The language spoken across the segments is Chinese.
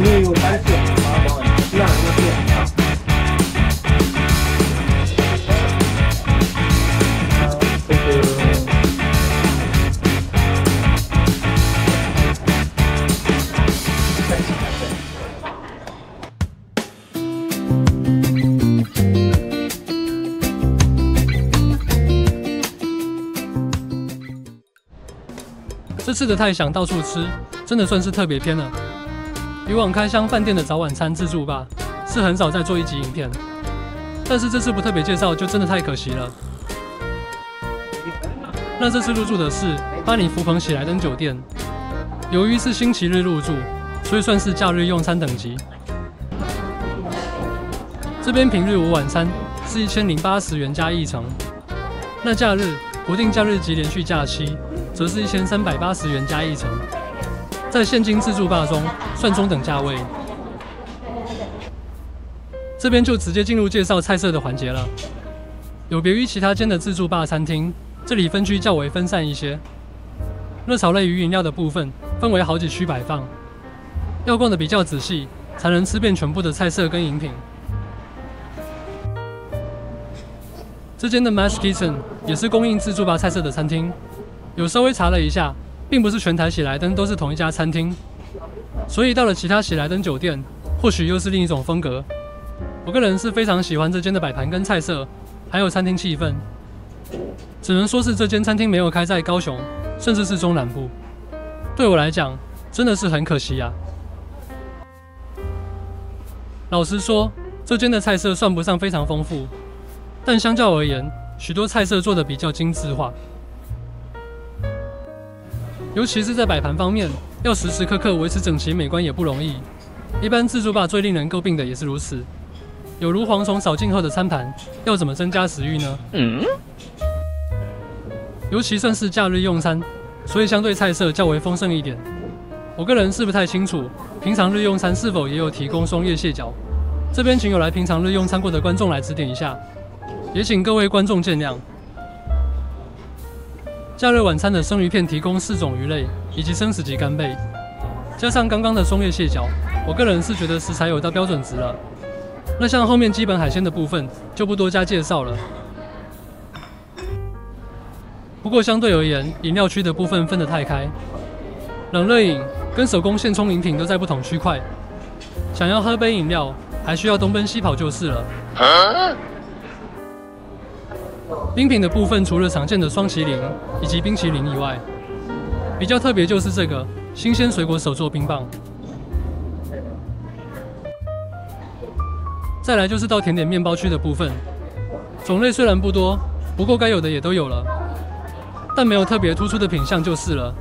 你有关系，那是。这次的太想到处吃，真的算是特别篇了。以往开箱饭店的早晚餐自助吧，是很少再做一集影片，但是这次不特别介绍，就真的太可惜了。那这次入住的是巴黎福朋喜来登酒店，由于是星期日入住，所以算是假日用餐等级。这边平日无晚餐是1080元加1成，那假日、国定假日及连续假期则是1380元加1成，在现金自助吧中算中等价位。这边就直接进入介绍菜色的环节了。有别于其他间的自助吧餐厅，这里分区较为分散一些。热炒类与饮料的部分分为好几区摆放，要逛得比较仔细，才能吃遍全部的菜色跟饮品。这间的 Mash Kitchen 也是供应自助吧菜色的餐厅。有稍微查了一下，并不是全台喜来登都是同一家餐厅，所以到了其他喜来登酒店，或许又是另一种风格。我个人是非常喜欢这间的摆盘跟菜色，还有餐厅气氛。只能说是这间餐厅没有开在高雄，甚至是中南部。对我来讲，真的是很可惜啊。老实说，这间的菜色算不上非常丰富，但相较而言，许多菜色做得比较精致化。尤其是在摆盘方面，要时时刻刻维持整齐美观也不容易。一般自助吧最令人诟病的也是如此。有如蝗虫扫尽后的餐盘，要怎么增加食欲呢？尤其算是假日用餐，所以相对菜色较为丰盛一点。我个人是不太清楚，平常日用餐是否也有提供松叶蟹脚。这边请有来平常日用餐过的观众来指点一下，也请各位观众见谅。假日晚餐的生鱼片提供4种鱼类以及生食级干贝，加上刚刚的松叶蟹脚，我个人是觉得食材有到标准值了。那像后面基本海鲜的部分就不多加介绍了。不过相对而言，饮料区的部分分得太开，冷热饮跟手工现冲饮品都在不同区块，想要喝杯饮料还需要东奔西跑就是了。冰品的部分，除了常见的双麒麟以及冰淇淋以外，比较特别就是这个新鲜水果手做冰棒。再来就是到甜点面包区的部分，种类虽然不多，不过该有的也都有了，但没有特别突出的品项就是了。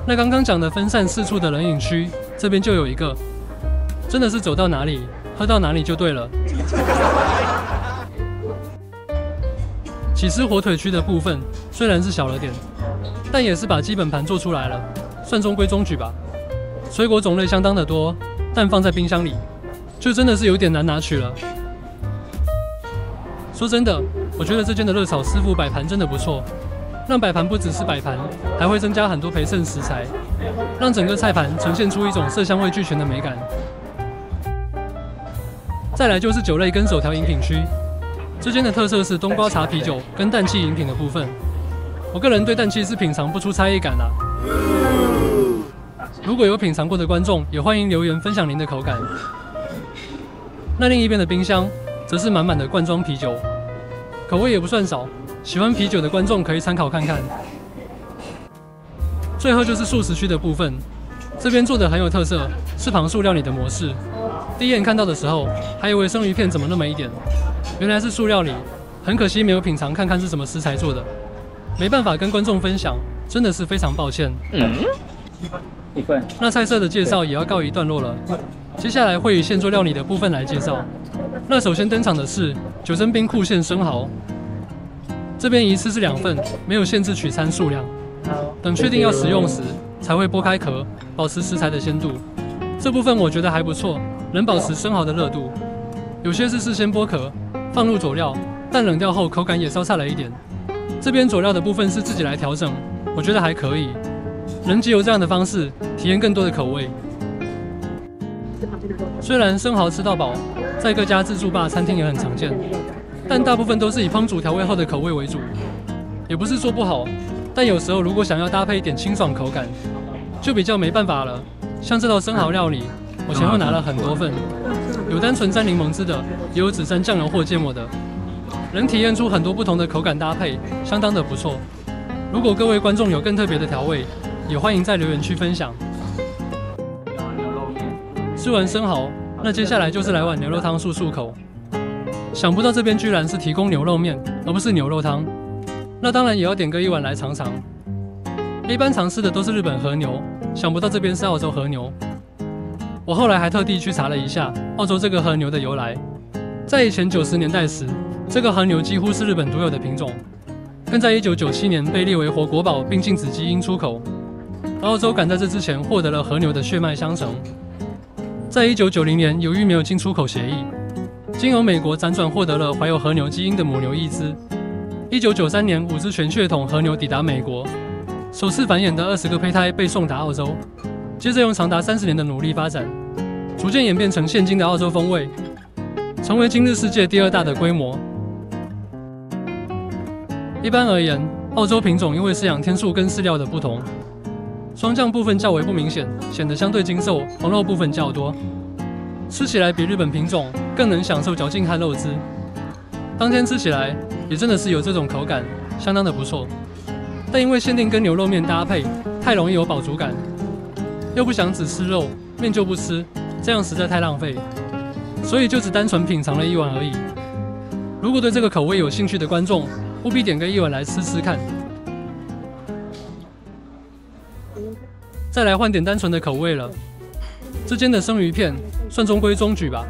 那刚刚讲的分散四处的冷饮区，这边就有一个，真的是走到哪里喝到哪里就对了。起司火腿区的部分虽然是小了点，但也是把基本盘做出来了，算中规中矩吧。水果种类相当的多，但放在冰箱里就真的是有点难拿取了。说真的，我觉得这间的热炒师傅摆盘真的不错，让摆盘不只是摆盘，还会增加很多陪衬食材，让整个菜盘呈现出一种色香味俱全的美感。再来就是酒类跟手调饮品区。这间的特色是冬瓜茶啤酒跟氮气饮品的部分，我个人对氮气是品尝不出差异感啦。如果有品尝过的观众，也欢迎留言分享您的口感。那另一边的冰箱，则是满满的罐装啤酒，口味也不算少，喜欢啤酒的观众可以参考看看。最后就是素食区的部分，这边做的很有特色，是旁塑料理的模式。第一眼看到的时候，还以为生鱼片怎么那么一点。原来是塑料理，很可惜没有品尝看看是什么食材做的，没办法跟观众分享，真的是非常抱歉。一份。那菜色的介绍也要告一段落了，接下来会以现做料理的部分来介绍。那首先登场的是九珍冰库馅生蚝，这边一次是2份，没有限制取餐数量，等确定要食用时才会剥开壳，保持食材的鲜度。这部分我觉得还不错，能保持生蚝的热度。有些是事先剥壳，放入佐料，但冷掉后口感也稍差了一点。这边佐料的部分是自己来调整，我觉得还可以。能藉由这样的方式体验更多的口味。虽然生蚝吃到饱在各家自助吧餐厅也很常见，但大部分都是以烹煮调味后的口味为主。也不是说不好，但有时候如果想要搭配一点清爽口感，就比较没办法了。像这道生蚝料理，我前后拿了很多份，有单纯沾柠檬汁的，也有只沾酱油或芥末的，能体验出很多不同的口感搭配，相当的不错。如果各位观众有更特别的调味，也欢迎在留言区分享。吃完生蚝，那接下来就是来碗牛肉汤漱漱口。想不到这边居然是提供牛肉面，而不是牛肉汤。那当然也要点个一碗来尝尝。一般常吃的都是日本和牛，想不到这边是澳洲和牛。我后来还特地去查了一下澳洲这个和牛的由来。在以前90年代时，这个和牛几乎是日本独有的品种，更在1997年被列为活国宝，并禁止基因出口。澳洲赶在这之前获得了和牛的血脉相承。在1990年，由于没有进出口协议，经由美国辗转获得了怀有和牛基因的母牛一只。1993年，5只全血统和牛抵达美国，首次繁衍的20个胚胎被送达澳洲。接着用长达30年的努力发展，逐渐演变成现今的澳洲风味，成为今日世界第2大的规模。一般而言，澳洲品种因为饲养天数跟饲料的不同，霜降部分较为不明显，显得相对精瘦，红肉部分较多，吃起来比日本品种更能享受嚼劲和肉汁。当天吃起来也真的是有这种口感，相当的不错。但因为限定跟牛肉面搭配，太容易有饱足感，又不想只吃肉，面就不吃，这样实在太浪费，所以就只单纯品尝了一碗而已。如果对这个口味有兴趣的观众，务必点个一碗来吃吃看。再来换点单纯的口味了，这间的生鱼片算中规中矩吧，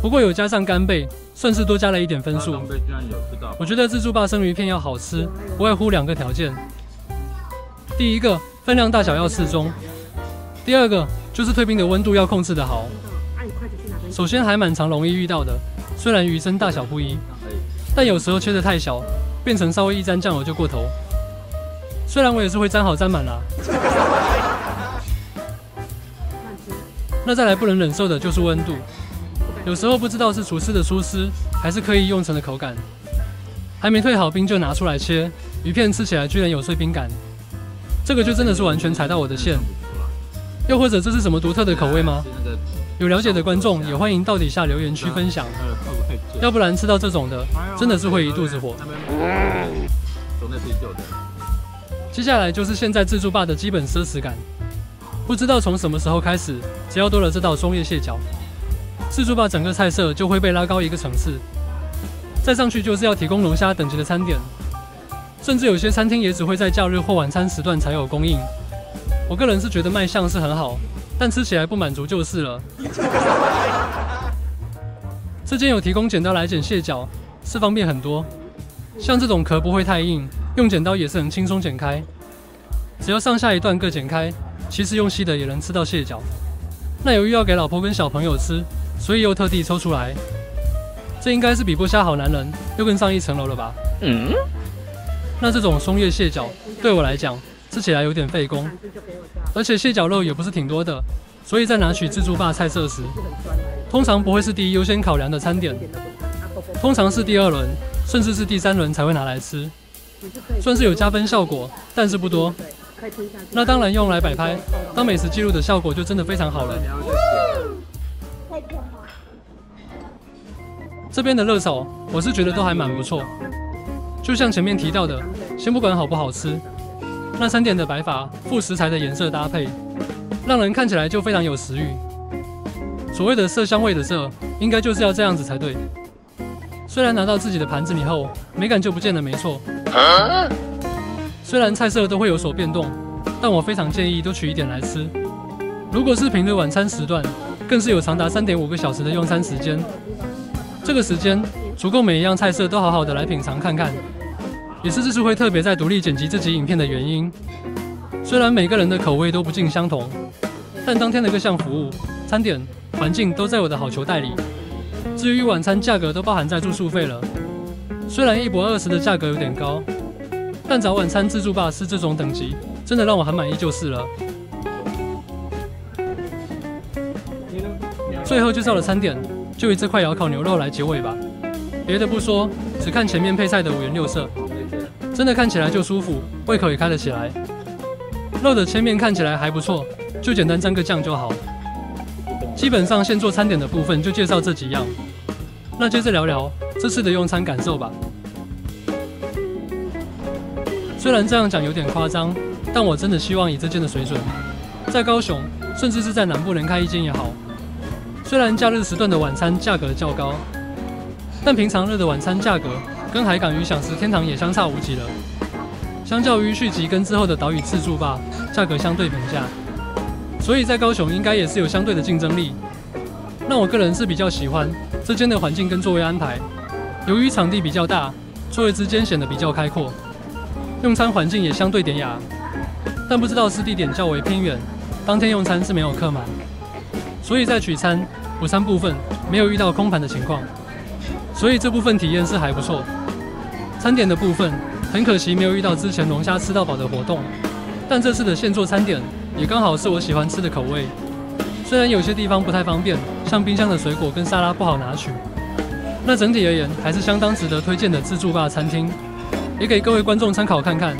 不过有加上干贝，算是多加了一点分数。我觉得自助吧生鱼片要好吃，不外乎2个条件。第一个，分量大小要适中；第二个，就是退冰的温度要控制得好。首先还蛮常容易遇到的，虽然鱼身大小不一，但有时候切得太小，变成稍微一沾酱油就过头。虽然我也是会沾好沾满啦。那再来不能忍受的就是温度，有时候不知道是厨师的疏失，还是刻意用成的口感。还没退好冰就拿出来切，鱼片吃起来居然有碎冰感，这个就真的是完全踩到我的线。又或者这是什么独特的口味吗？有了解的观众也欢迎到底下留言区分享，要不然吃到这种的真的是会一肚子火。接下来就是现在自助吧的基本奢侈感，不知道从什么时候开始，只要多了这道松叶蟹脚，自助吧整个菜色就会被拉高一个层次。再上去就是要提供龙虾等级的餐点，甚至有些餐厅也只会在假日或晚餐时段才有供应。我个人是觉得卖相是很好，但吃起来不满足就是了。这间有提供剪刀来剪蟹脚，是方便很多。像这种壳不会太硬，用剪刀也是很轻松剪开。只要上下一段各剪开，其实用吸的也能吃到蟹脚。那由于要给老婆跟小朋友吃，所以又特地抽出来。这应该是比剥虾好男人又更上一层楼了吧？那这种松叶蟹脚对我来讲吃起来有点费工，而且蟹脚肉也不是挺多的，所以在拿取自助吧菜色时，通常不会是第一优先考量的餐点，通常是第2轮，甚至是第3轮才会拿来吃，算是有加分效果，但是不多。那当然用来摆拍当美食记录的效果就真的非常好了。这边的热炒我是觉得都还蛮不错，就像前面提到的，先不管好不好吃，那3点的摆法附食材的颜色搭配，让人看起来就非常有食欲。所谓的色香味的色，应该就是要这样子才对。虽然拿到自己的盘子里后，美感就不见了没错。虽然菜色都会有所变动，但我非常建议多取一点来吃。如果是平日晚餐时段，更是有长达3.5个小时的用餐时间。这个时间足够每一样菜色都好好的来品尝看看，也是这次会特别在独立剪辑这集影片的原因。虽然每个人的口味都不尽相同，但当天的各项服务、餐点、环境都在我的好球袋里。至于晚餐价格都包含在住宿费了，虽然1博20的价格有点高，但早晚餐自助吧是这种等级，真的让我很满意就是了。最后就到了餐点，就以这块窑烤牛肉来结尾吧。别的不说，只看前面配菜的五颜六色，真的看起来就舒服，胃口也开了起来。肉的切面看起来还不错，就简单沾个酱就好。基本上现做餐点的部分就介绍这几样，那接着聊聊这次的用餐感受吧。虽然这样讲有点夸张，但我真的希望以这间的水准，在高雄甚至是在南部能开一间也好。虽然假日时段的晚餐价格较高，但平常日的晚餐价格跟海港与享食天堂也相差无几了。相较于续集跟之后的岛屿自助吧，价格相对平价，所以在高雄应该也是有相对的竞争力。那我个人是比较喜欢这间的环境跟座位安排，由于场地比较大，座位之间显得比较开阔，用餐环境也相对典雅。但不知道是地点较为偏远，当天用餐是没有客满，所以在取餐、午餐部分没有遇到空盘的情况，所以这部分体验是还不错。餐点的部分很可惜没有遇到之前龙虾吃到饱的活动，但这次的现做餐点也刚好是我喜欢吃的口味。虽然有些地方不太方便，像冰箱的水果跟沙拉不好拿取，那整体而言还是相当值得推荐的自助吧餐厅，也给各位观众参考看看。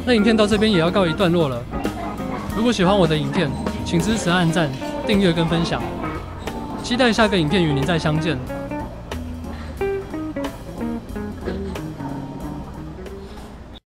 那影片到这边也要告一段落了。如果喜欢我的影片，请支持按赞、订阅跟分享。期待下个影片与您再相见。